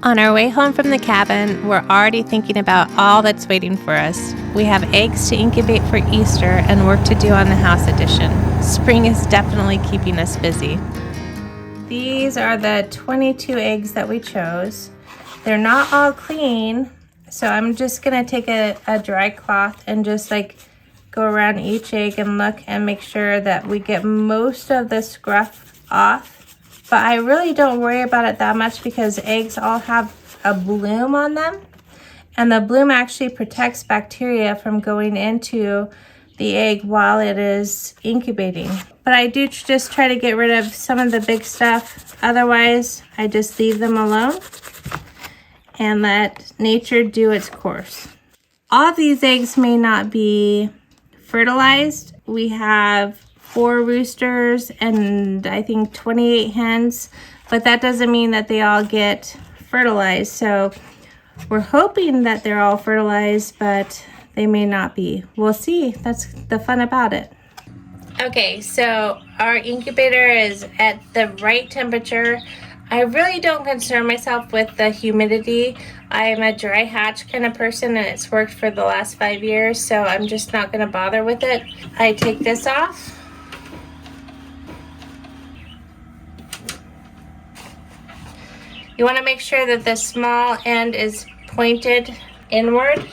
On our way home from the cabin, we're already thinking about all that's waiting for us. We have eggs to incubate for Easter and work to do on the house addition. Spring is definitely keeping us busy. These are the 22 eggs that we chose. They're not all clean, so I'm just gonna take a dry cloth and just like go around each egg and look and make sure that we get most of the scruff off. But I really don't worry about it that much because eggs all have a bloom on them, and the bloom actually protects bacteria from going into the egg while it is incubating. But I do just try to get rid of some of the big stuff. Otherwise, I just leave them alone and let nature do its course. All of these eggs may not be fertilized. We have 4 roosters and I think 28 hens, but that doesn't mean that they all get fertilized. So we're hoping that they're all fertilized, but they may not be. We'll see. That's the fun about it. Okay, so our incubator is at the right temperature. I really don't concern myself with the humidity. I'm a dry hatch kind of person and it's worked for the last 5 years, so I'm just not going to bother with it. I take this off. You want to make sure that the small end is pointed inward.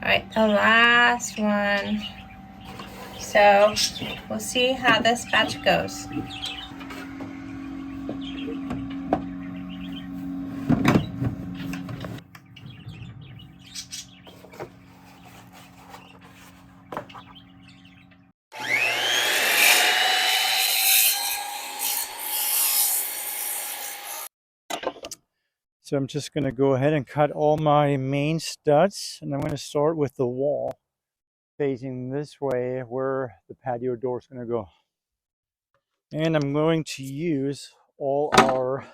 All right, the last one. So we'll see how this batch goes. So I'm just going to go ahead and cut all my main studs, and I'm going to start with the wall facing this way where the patio door is going to go. And I'm going to use all our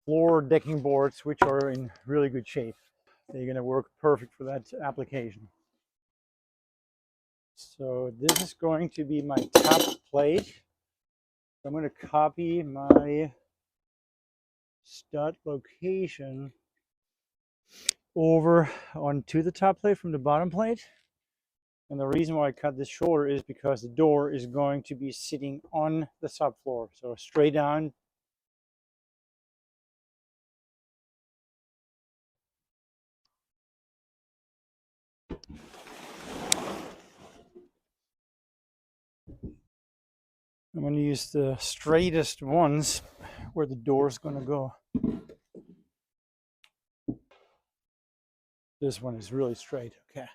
floor decking boards, which are in really good shape. They're going to work perfect for that application. So this is going to be my top plate. I'm going to copy my stud location over onto the top plate from the bottom plate. And the reason why I cut this shorter is because the door is going to be sitting on the subfloor. So straight down. I'm going to use the straightest ones where the door is going to go. This one is really straight. Okay.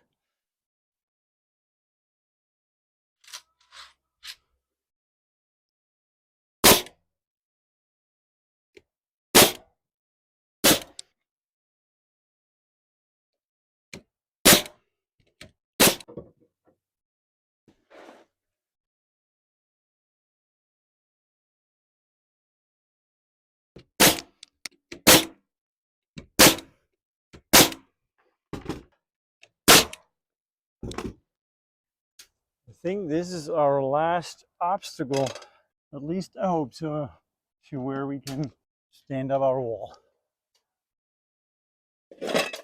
I think this is our last obstacle, at least I hope so, to where we can stand up our wall. Let's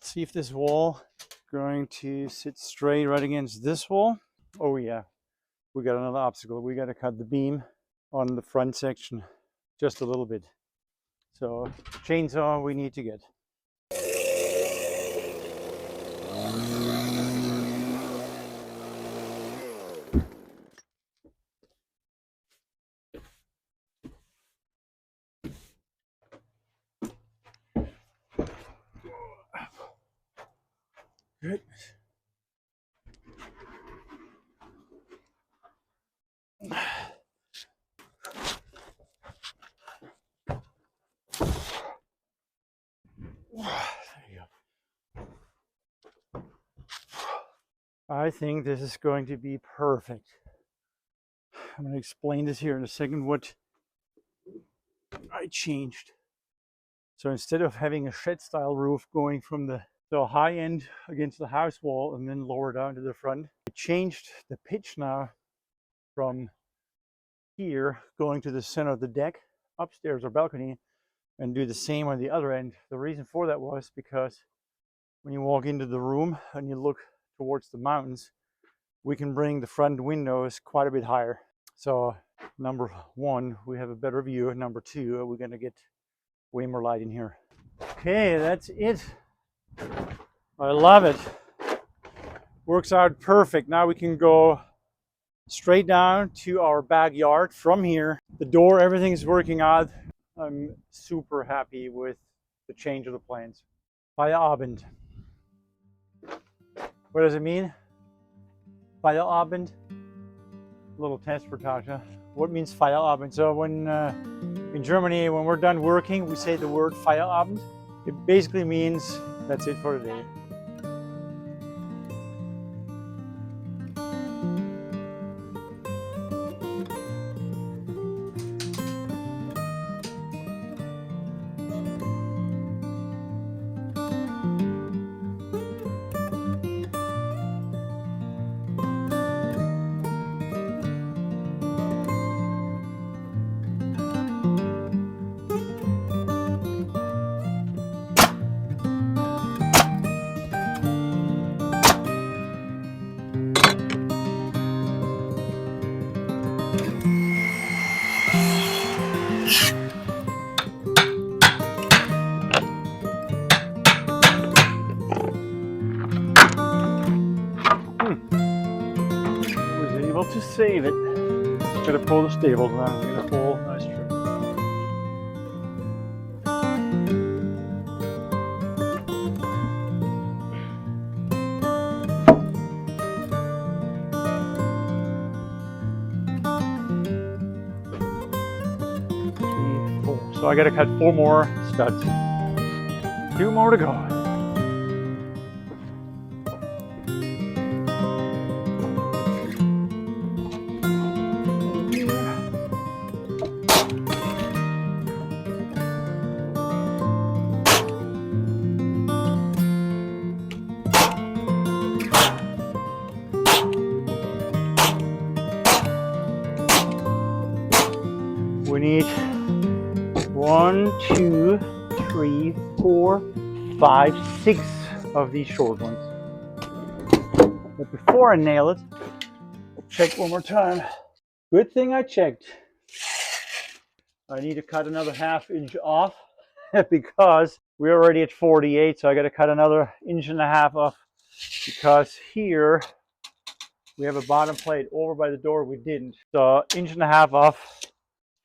see if this wall is going to sit straight right against this wall. Oh yeah, we got another obstacle. We got to cut the beam on the front section just a little bit. So chainsaw we need to get. Good. I think this is going to be perfect. I'm going to explain this here in a second what I changed. So instead of having a shed style roof going from the So high end against the house wall and then lower down to the front. We changed the pitch now from here going to the center of the deck, upstairs or balcony, and do the same on the other end. The reason for that was because when you walk into the room and you look towards the mountains, we can bring the front windows quite a bit higher. So number one, we have a better view. Number two, we're gonna get way more light in here. Okay, that's it. I love it. Works out perfect. Now we can go straight down to our backyard from here. The door, everything is working out. I'm super happy with the change of the plans. Feierabend. What does it mean? Feierabend? A little test for Tacia. What means Feierabend? So when in Germany, when we're done working, we say the word Feierabend. It basically means that's it for today. Was able to save it. Gotta pull the stables down. Get a whole nice trim. So I gotta cut 4 more studs. 2 more to go. We need 1, 2, 3, 4, 5, 6 of these short ones. But before I nail it, I'll check one more time. Good thing I checked. I need to cut another ½ inch off because we're already at 48, so I got to cut another 1.5 inches off because here we have a bottom plate over by the door. We didn't. So 1.5 inches off,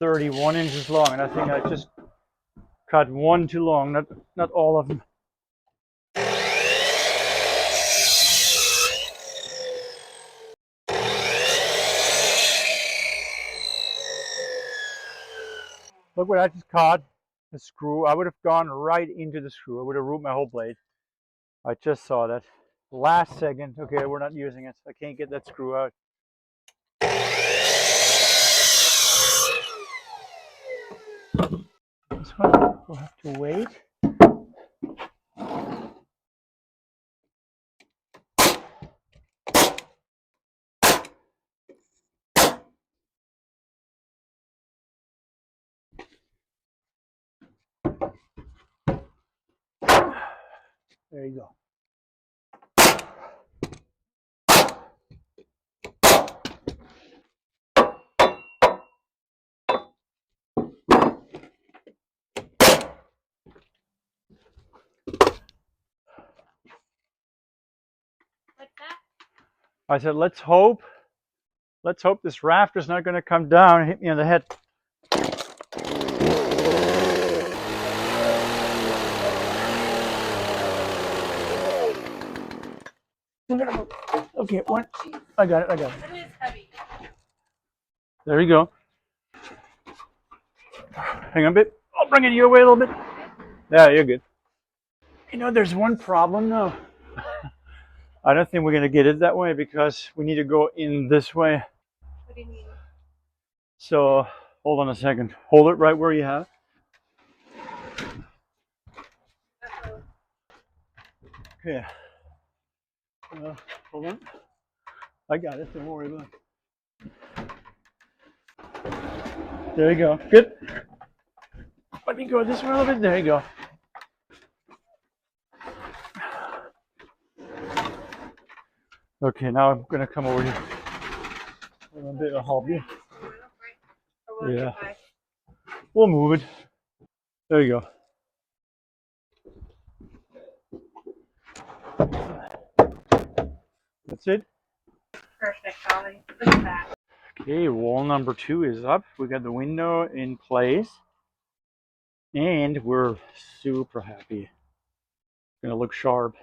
31 inches long, and I think I just cut one too long, not all of them. Look what I just caught, the screw. I would have gone right into the screw. I would have ruined my whole blade. I just saw that. Last second, okay, we're not using it. I can't get that screw out. This one, we'll have to wait. There you go. What's that? I said, let's hope this rafter's not going to come down and hit me on the head. Okay, one. I got it. It is heavy. There you go. Hang on a bit. I'll bring it your way a little bit. Yeah, you're good. You know, there's one problem though. I don't think we're going to get it that way because we need to go in this way. What do you mean? So, hold on a second. Hold it right where you have. Yeah. Hold on. I got it. Don't worry about it. There you go. Good. Let me go this way a little bit. There you go. Okay, now I'm gonna come over here. A little bit of help you. Yeah. We'll move it. There you go. That's it. Perfect, Ollie. Look at that. Okay, wall number 2 is up. We got the window in place. And we're super happy. It's gonna look sharp.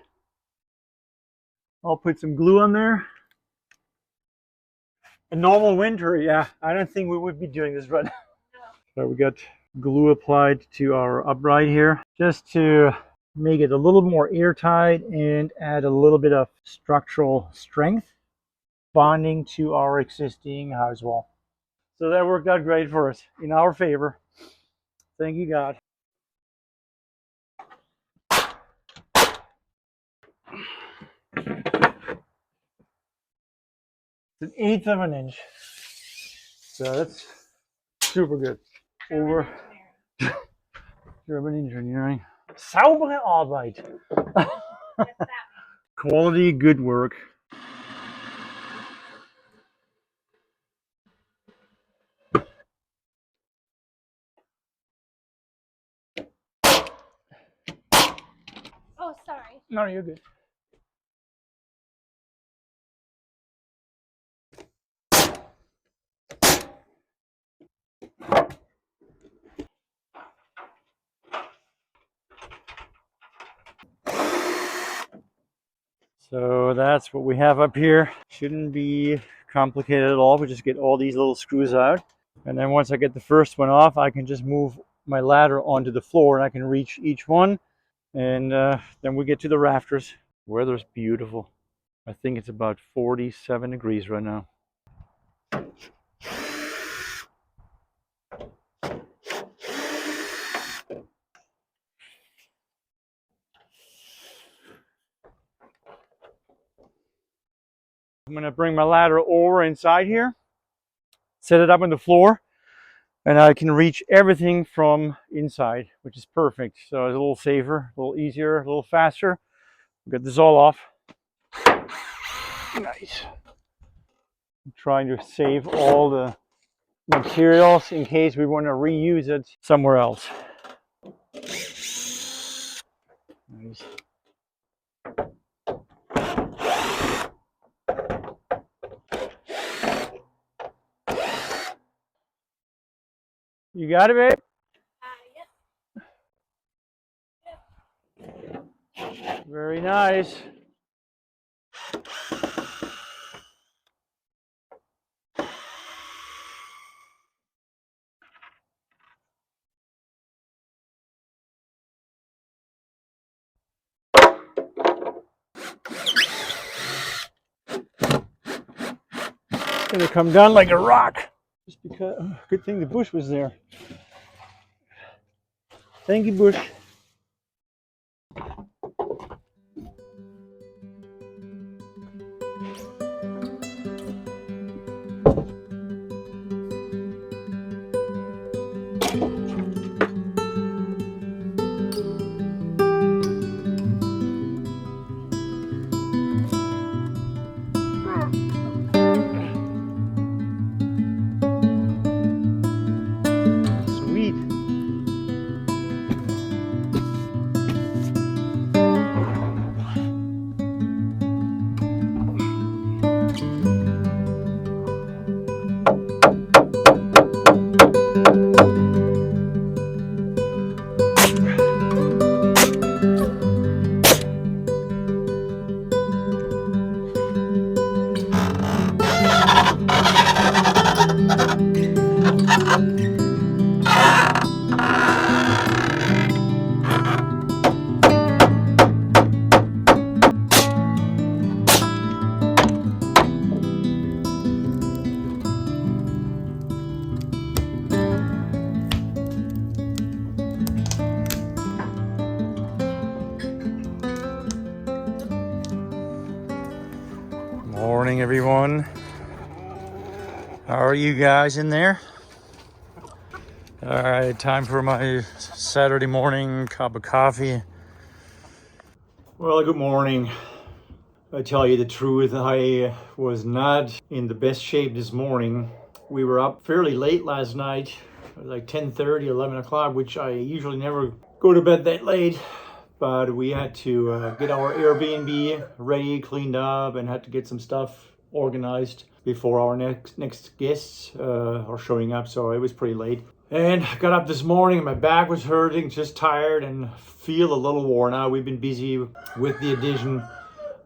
I'll put some glue on there. A normal winter, yeah, I don't think we would be doing this right now. So we got glue applied to our upright here, just to make it a little more airtight and add a little bit of structural strength, bonding to our existing house wall. So that worked out great for us, in our favor. Thank you, God. It's 1/8 of an inch. So that's super good. Over German engineering. Saubere Arbeit. Quality, good work. Oh, sorry. No, you're good. So that's what we have up here. Shouldn't be complicated at all. We just get all these little screws out. And then once I get the first one off, I can just move my ladder onto the floor and I can reach each one. And then we get to the rafters. Weather's beautiful. I think it's about 47 degrees right now. I'm gonna bring my ladder over inside here, set it up on the floor, and I can reach everything from inside, which is perfect. So it's a little safer, a little easier, a little faster. We'll get this all off. Nice. I'm trying to save all the materials in case we want to reuse it somewhere else. Nice. You got it, babe? Yep. Very nice. Gonna come down like a rock. Just because, good thing the bush was there. Thank you, bush. Sweet. everyone. How are you guys in there? All right, time for my Saturday morning cup of coffee. Well, good morning. I tell you the truth, I was not in the best shape this morning. We were up fairly late last night, like 10:30, 11 o'clock, which I usually never go to bed that late. But we had to get our Airbnb ready, cleaned up, and had to get some stuff organized before our next guests are showing up. So it was pretty late. And I got up this morning and my back was hurting, just tired and feel a little worn out. We've been busy with the addition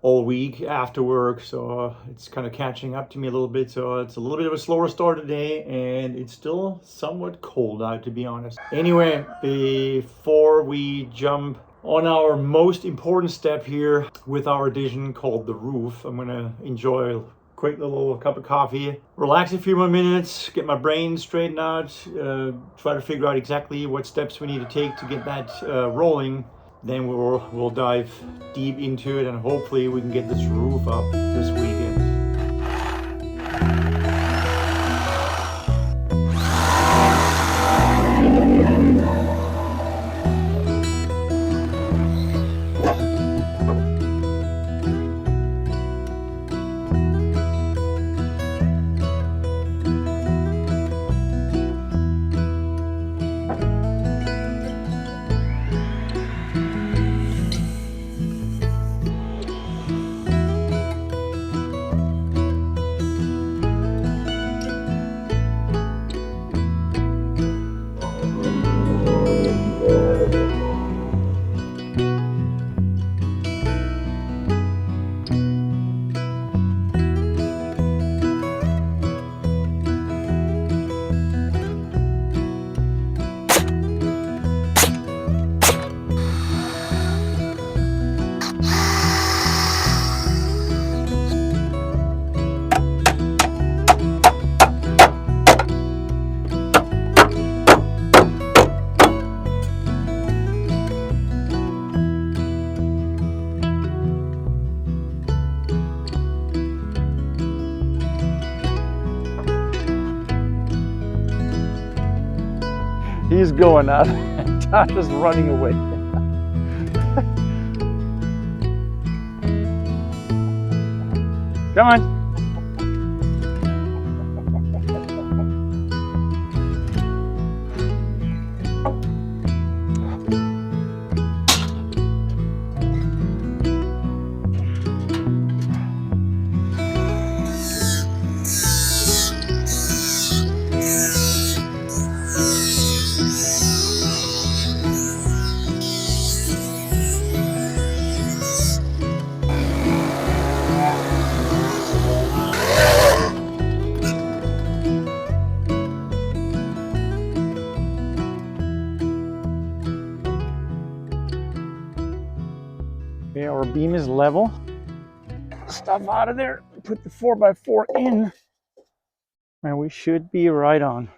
all week after work, so it's kind of catching up to me a little bit. So it's a little bit of a slower start today, and it's still somewhat cold out, to be honest. Anyway, before we jump on our most important step here with our addition called the roof, I'm gonna enjoy a quick little cup of coffee, relax a few more minutes, get my brain straightened out, try to figure out exactly what steps we need to take to get that rolling. Then we'll dive deep into it, and hopefully we can get this roof up this weekend. He's going up. Tasha's running away. Come on. Okay, our beam is level. Stuff out of there. Put the 4x4 in, and we should be right on.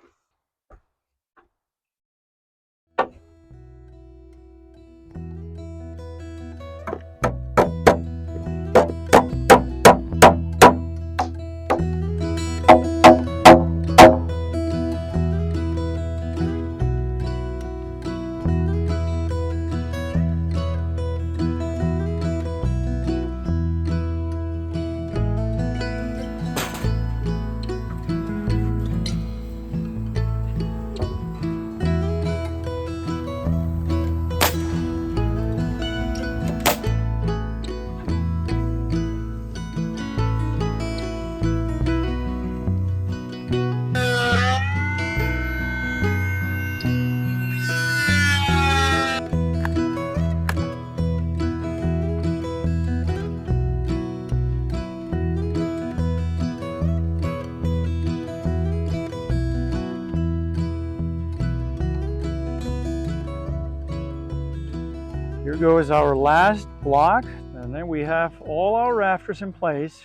Here goes our last block, and then we have all our rafters in place.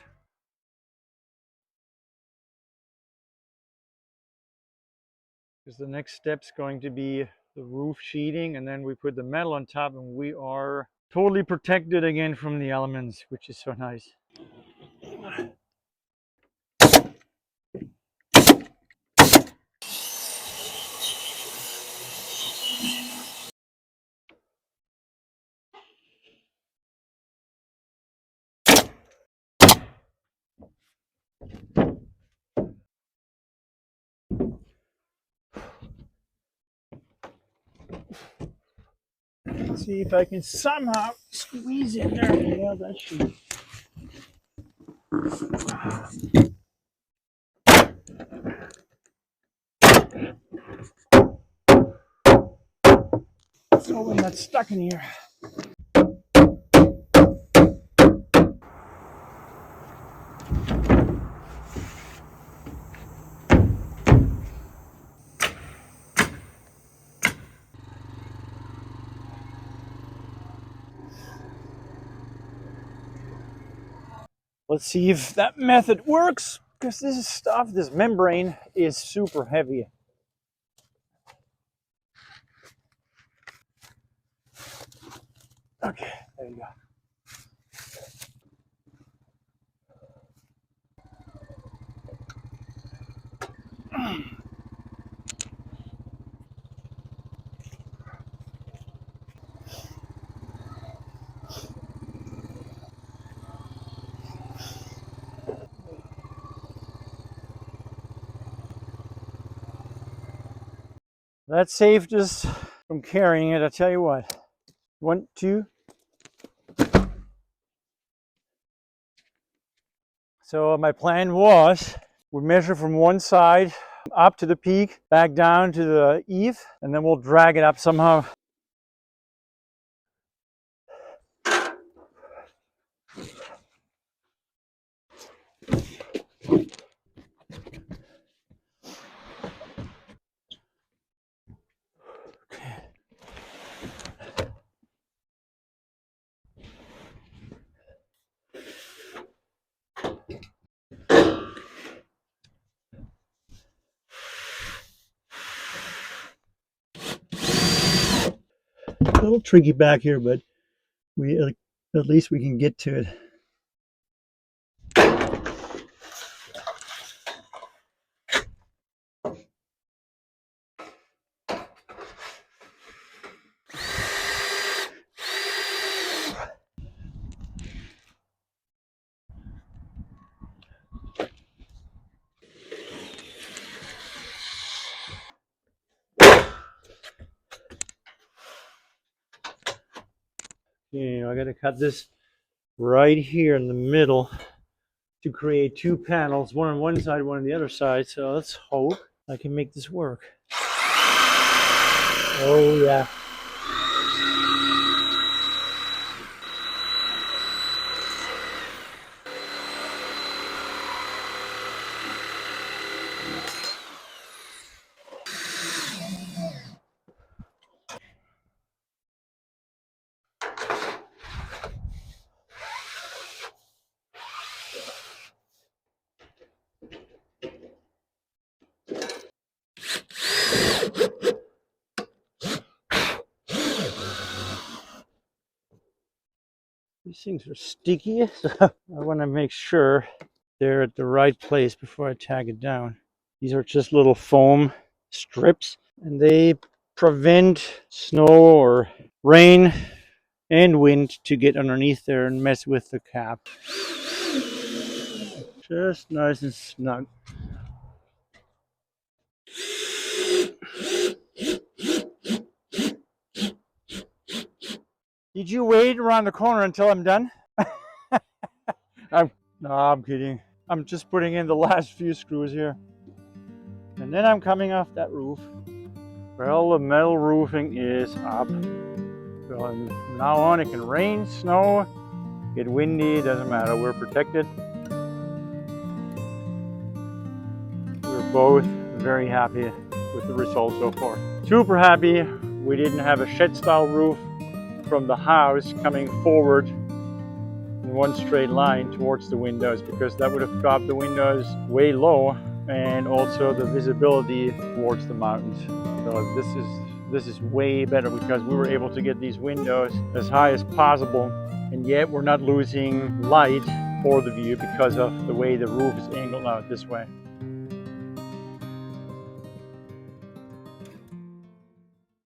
Because the next step's going to be the roof sheeting, and then we put the metal on top, and we are totally protected again from the elements, which is so nice. See if I can somehow squeeze in there. Yeah, that should. So we're not stuck in here. Let's see if that method works, because this membrane is super heavy. Okay, there you go. That saved us from carrying it, I tell you what. 1, 2. So my plan was, we measure from one side up to the peak, back down to the eave, and then we'll drag it up somehow. A little tricky back here, but at least we can get to it. I got to cut this right here in the middle to create 2 panels, one on one side, one on the other side. So let's hope I can make this work. Oh yeah. These things are sticky, so I want to make sure they're at the right place before I tag it down. These are just little foam strips, and they prevent snow or rain and wind to get underneath there and mess with the cap. Just nice and snug. Did you wait around the corner until I'm done? No, I'm kidding. I'm just putting in the last few screws here. And then I'm coming off that roof. Well, the metal roofing is up. So from now on, it can rain, snow, get windy, doesn't matter. We're protected. We're both very happy with the result so far. Super happy we didn't have a shed-style roof from the house coming forward in one straight line towards the windows, because that would have dropped the windows way low and also the visibility towards the mountains. So this is way better, because we were able to get these windows as high as possible, and yet we're not losing light for the view because of the way the roof is angled out this way.